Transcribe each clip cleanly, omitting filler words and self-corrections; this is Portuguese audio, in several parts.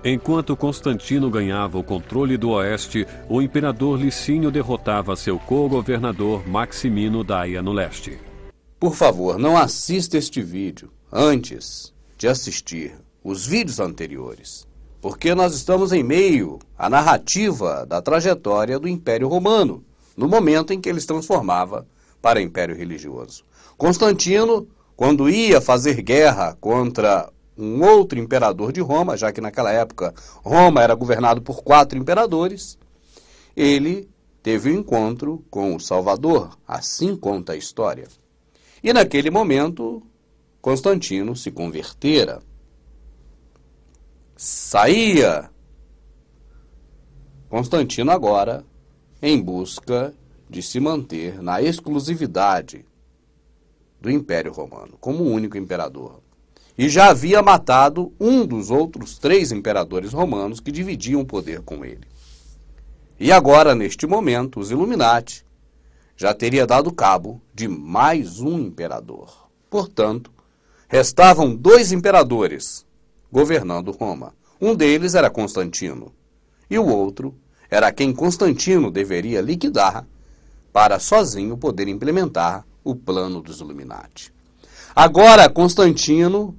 Enquanto Constantino ganhava o controle do oeste, o imperador Licínio derrotava seu co-governador Maximino Daia no leste. Por favor, não assista este vídeo antes de assistir os vídeos anteriores, porque nós estamos em meio à narrativa da trajetória do Império Romano, no momento em que ele se transformava para Império Religioso. Constantino, quando ia fazer guerra contra um outro imperador de Roma, já que naquela época Roma era governado por 4 imperadores, ele teve um encontro com o Salvador, assim conta a história. E naquele momento, Constantino se convertera. Saía Constantino agora em busca de se manter na exclusividade do Império Romano, como o único imperador. E já havia matado um dos outros 3 imperadores romanos que dividiam o poder com ele. E agora, neste momento, os Illuminati já teria dado cabo de mais um imperador. Portanto, restavam 2 imperadores governando Roma. Um deles era Constantino, e o outro era quem Constantino deveria liquidar para sozinho poder implementar o plano dos Illuminati. Agora, Constantino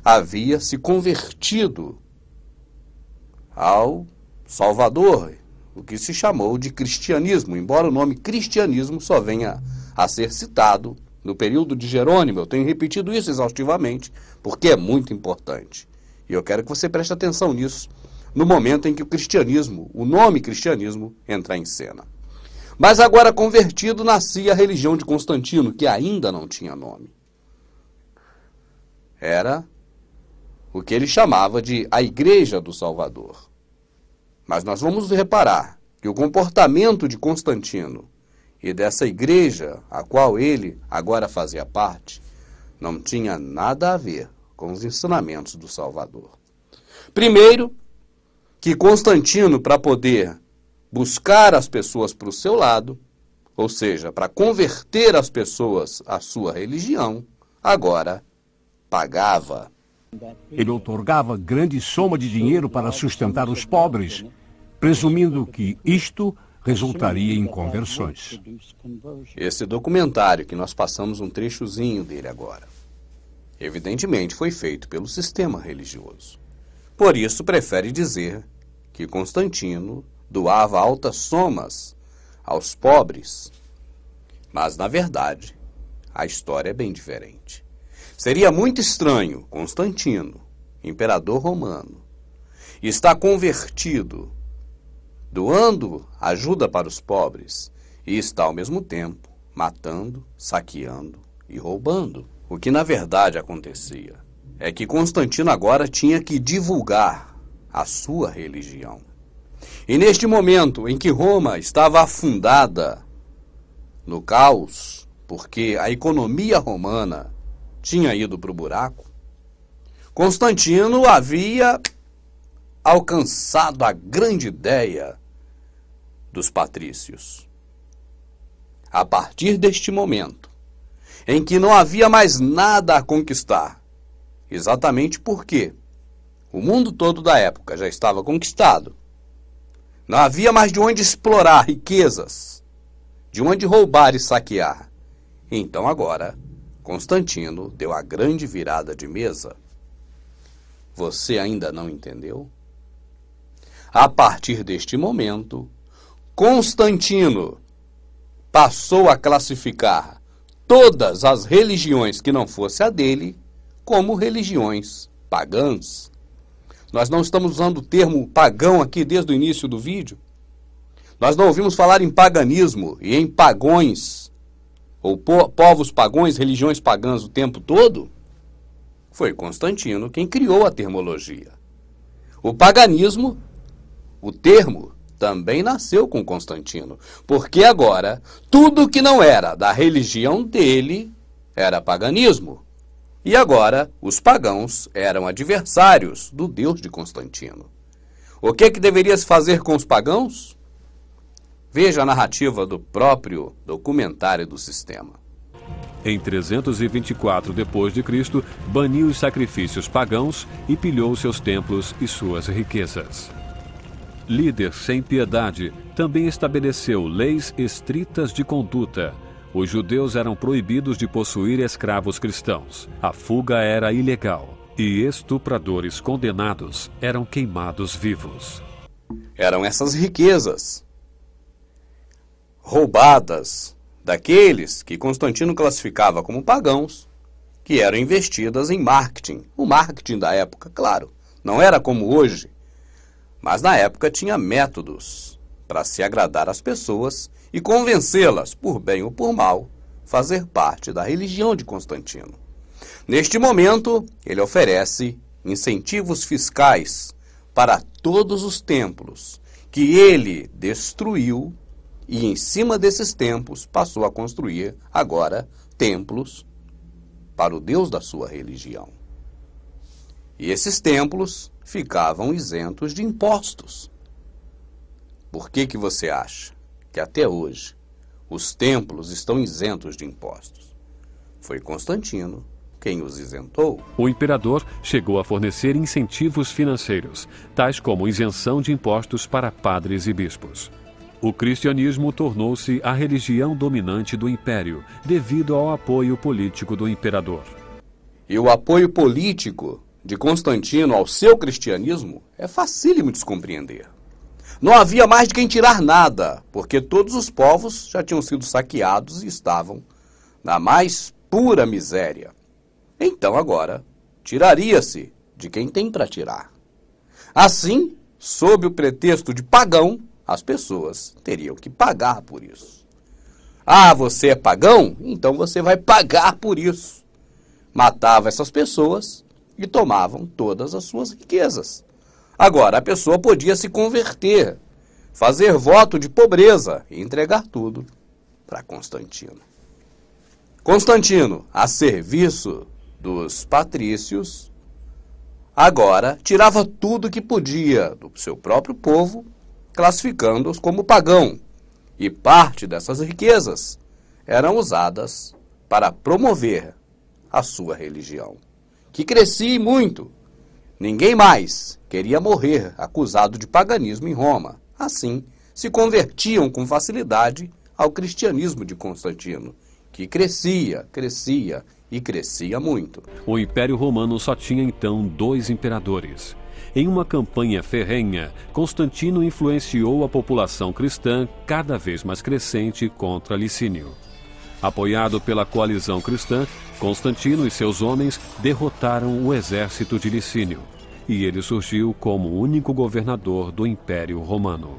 havia se convertido ao Salvador, o que se chamou de cristianismo, embora o nome cristianismo só venha a ser citado no período de Jerônimo. Eu tenho repetido isso exaustivamente, porque é muito importante. E eu quero que você preste atenção nisso, no momento em que o cristianismo, o nome cristianismo, entrar em cena. Mas agora convertido, nascia a religião de Constantino, que ainda não tinha nome. Era o que ele chamava de a Igreja do Salvador. Mas nós vamos reparar que o comportamento de Constantino e dessa igreja a qual ele agora fazia parte não tinha nada a ver com os ensinamentos do Salvador. Primeiro, que Constantino, para poder buscar as pessoas para o seu lado, ou seja, para converter as pessoas à sua religião, agora pagava. Ele outorgava grande soma de dinheiro para sustentar os pobres, presumindo que isto resultaria em conversões. Esse documentário, que nós passamos um trechozinho dele agora, evidentemente foi feito pelo sistema religioso. Por isso, prefere dizer que Constantino doava altas somas aos pobres. Mas, na verdade, a história é bem diferente. Seria muito estranho Constantino, imperador romano, estar convertido, doando ajuda para os pobres, e está, ao mesmo tempo, matando, saqueando e roubando. O que, na verdade, acontecia é que Constantino agora tinha que divulgar a sua religião. E neste momento em que Roma estava afundada no caos, porque a economia romana tinha ido para o buraco, Constantino havia alcançado a grande ideia dos patrícios. A partir deste momento, em que não havia mais nada a conquistar, exatamente porque o mundo todo da época já estava conquistado, não havia mais de onde explorar riquezas, de onde roubar e saquear. Então agora, Constantino deu a grande virada de mesa. Você ainda não entendeu? A partir deste momento, Constantino passou a classificar todas as religiões que não fosse a dele como religiões pagãs. Nós não estamos usando o termo pagão aqui desde o início do vídeo. Nós não ouvimos falar em paganismo e em pagões, ou povos pagões, religiões pagãs o tempo todo. Foi Constantino quem criou a termologia. O paganismo, o termo, também nasceu com Constantino, porque agora tudo que não era da religião dele era paganismo. E agora os pagãos eram adversários do Deus de Constantino. O que deveria se fazer com os pagãos? Veja a narrativa do próprio documentário do sistema. Em 324 d.C., baniu os sacrifícios pagãos e pilhou seus templos e suas riquezas. Líder sem piedade, também estabeleceu leis estritas de conduta. Os judeus eram proibidos de possuir escravos cristãos. A fuga era ilegal e estupradores condenados eram queimados vivos. Eram essas riquezas roubadas daqueles que Constantino classificava como pagãos, que eram investidas em marketing. O marketing da época, claro, não era como hoje, mas na época tinha métodos para se agradar às pessoas e convencê-las, por bem ou por mal, fazer parte da religião de Constantino. Neste momento, ele oferece incentivos fiscais para todos os templos que ele destruiu e, em cima desses templos, passou a construir, agora, templos para o Deus da sua religião. E esses templos ficavam isentos de impostos. Por que você acha que até hoje os templos estão isentos de impostos? Foi Constantino quem os isentou. O imperador chegou a fornecer incentivos financeiros, tais como isenção de impostos para padres e bispos. O cristianismo tornou-se a religião dominante do império, devido ao apoio político do imperador. E o apoio político de Constantino ao seu cristianismo é facílimo de se compreender. Não havia mais de quem tirar nada, porque todos os povos já tinham sido saqueados e estavam na mais pura miséria. Então agora, tiraria-se de quem tem para tirar. Assim, sob o pretexto de pagão, as pessoas teriam que pagar por isso. Ah, você é pagão? Então você vai pagar por isso. Matava essas pessoas e tomavam todas as suas riquezas. Agora, a pessoa podia se converter, fazer voto de pobreza e entregar tudo para Constantino. Constantino, a serviço dos patrícios, agora tirava tudo que podia do seu próprio povo, classificando-os como pagão, e parte dessas riquezas eram usadas para promover a sua religião, que crescia muito. Ninguém mais queria morrer acusado de paganismo em Roma. Assim, se convertiam com facilidade ao cristianismo de Constantino, que crescia e crescia muito. O Império Romano só tinha então 2 imperadores. Em uma campanha ferrenha, Constantino influenciou a população cristã cada vez mais crescente contra Licínio. Apoiado pela coalizão cristã, Constantino e seus homens derrotaram o exército de Licínio, e ele surgiu como o único governador do Império Romano.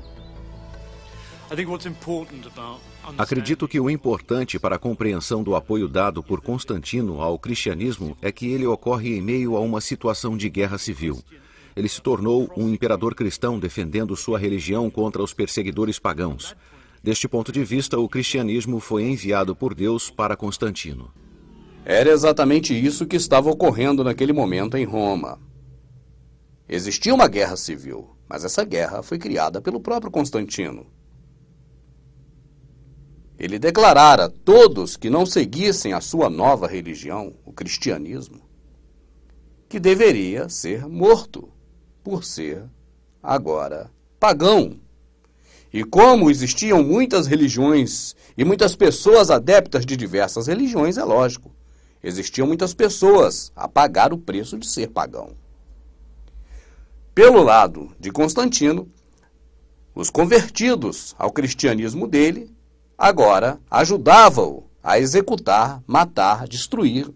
Acredito que o importante para a compreensão do apoio dado por Constantino ao cristianismo é que ele ocorre em meio a uma situação de guerra civil. Ele se tornou um imperador cristão defendendo sua religião contra os perseguidores pagãos. Deste ponto de vista, o cristianismo foi enviado por Deus para Constantino. Era exatamente isso que estava ocorrendo naquele momento em Roma. Existia uma guerra civil, mas essa guerra foi criada pelo próprio Constantino. Ele declarara a todos que não seguissem a sua nova religião, o cristianismo, que deveria ser morto, por ser agora pagão. E como existiam muitas religiões e muitas pessoas adeptas de diversas religiões, é lógico, existiam muitas pessoas a pagar o preço de ser pagão. Pelo lado de Constantino, os convertidos ao cristianismo dele agora ajudavam-o a executar, matar, destruir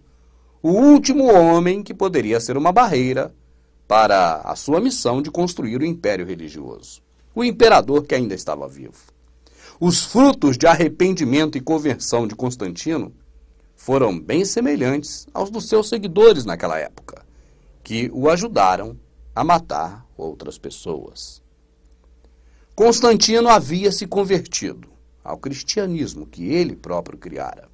o último homem que poderia ser uma barreira para a sua missão de construir o império religioso. O imperador que ainda estava vivo. Os frutos de arrependimento e conversão de Constantino foram bem semelhantes aos dos seus seguidores naquela época, que o ajudaram a matar outras pessoas. Constantino havia se convertido ao cristianismo que ele próprio criara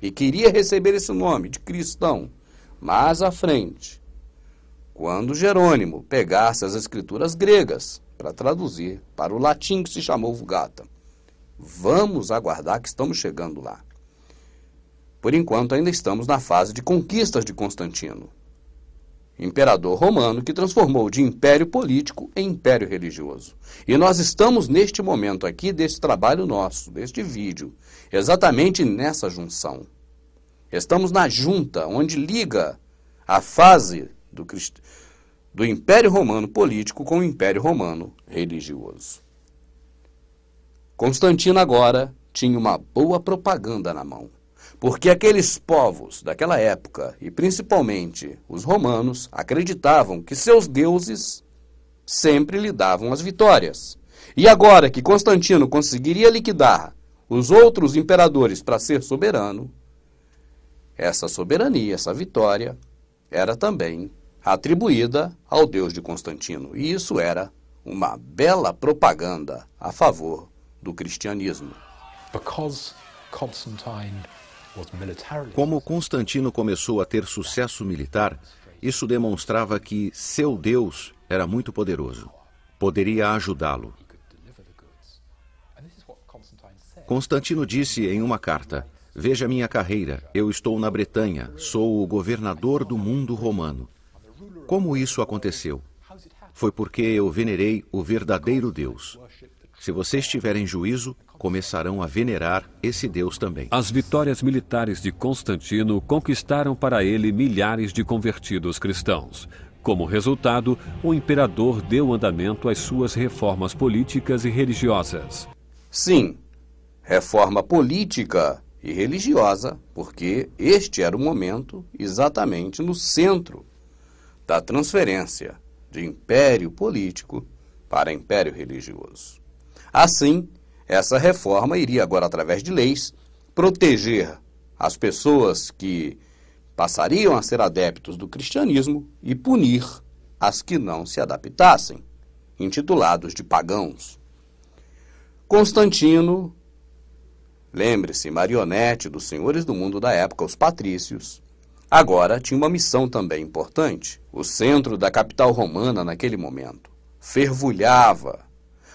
e queria receber esse nome de cristão mais à frente, quando Jerônimo pegasse as escrituras gregas para traduzir para o latim que se chamou Vulgata. Vamos aguardar que estamos chegando lá. Por enquanto, ainda estamos na fase de conquistas de Constantino, imperador romano que transformou de império político em império religioso. E nós estamos neste momento aqui, deste trabalho nosso, deste vídeo, exatamente nessa junção. Estamos na junta, onde liga a fase do Império Romano político com o Império Romano religioso. Constantino agora tinha uma boa propaganda na mão, porque aqueles povos daquela época, e principalmente os romanos, acreditavam que seus deuses sempre lhe davam as vitórias. E agora que Constantino conseguiria liquidar os outros imperadores para ser soberano, essa soberania, essa vitória, era também atribuída ao Deus de Constantino. E isso era uma bela propaganda a favor do cristianismo. Como Constantino começou a ter sucesso militar, isso demonstrava que seu Deus era muito poderoso. Poderia ajudá-lo. Constantino disse em uma carta: "Veja minha carreira, eu estou na Bretanha, sou o governador do mundo romano." Como isso aconteceu? Foi porque eu venerei o verdadeiro Deus. Se vocês tiverem juízo, começarão a venerar esse Deus também. As vitórias militares de Constantino conquistaram para ele milhares de convertidos cristãos. Como resultado, o imperador deu andamento às suas reformas políticas e religiosas. Sim, reforma política e religiosa, porque este era o momento exatamente no centro da transferência de império político para império religioso. Assim, essa reforma iria agora, através de leis, proteger as pessoas que passariam a ser adeptos do cristianismo e punir as que não se adaptassem, intitulados de pagãos. Constantino, lembre-se, marionete dos senhores do mundo da época, os patrícios, agora tinha uma missão também importante. O centro da capital romana naquele momento fervulhava.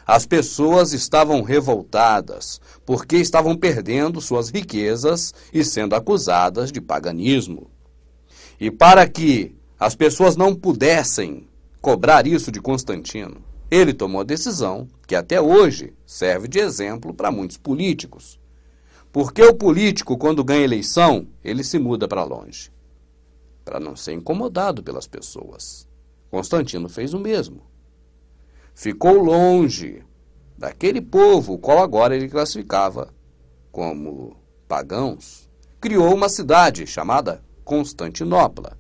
As pessoas estavam revoltadas porque estavam perdendo suas riquezas e sendo acusadas de paganismo. E para que as pessoas não pudessem cobrar isso de Constantino, ele tomou a decisão que até hoje serve de exemplo para muitos políticos. Porque o político, quando ganha eleição, ele se muda para longe, para não ser incomodado pelas pessoas. Constantino fez o mesmo. Ficou longe daquele povo, o qual agora ele classificava como pagãos. Criou uma cidade chamada Constantinopla.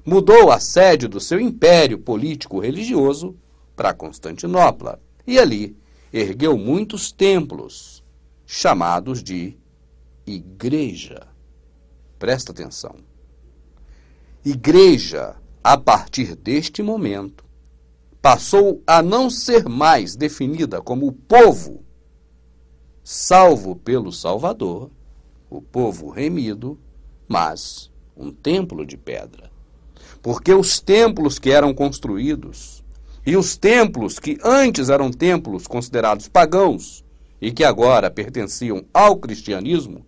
Mudou a sede do seu império político-religioso para Constantinopla. E ali ergueu muitos templos, chamados de igreja. Presta atenção. Igreja, a partir deste momento, passou a não ser mais definida como o povo salvo pelo Salvador, o povo remido, mas um templo de pedra. Porque os templos que eram construídos e os templos que antes eram templos considerados pagãos e que agora pertenciam ao cristianismo,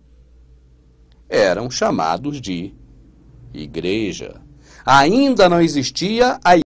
eram chamados de igreja. Ainda não existia a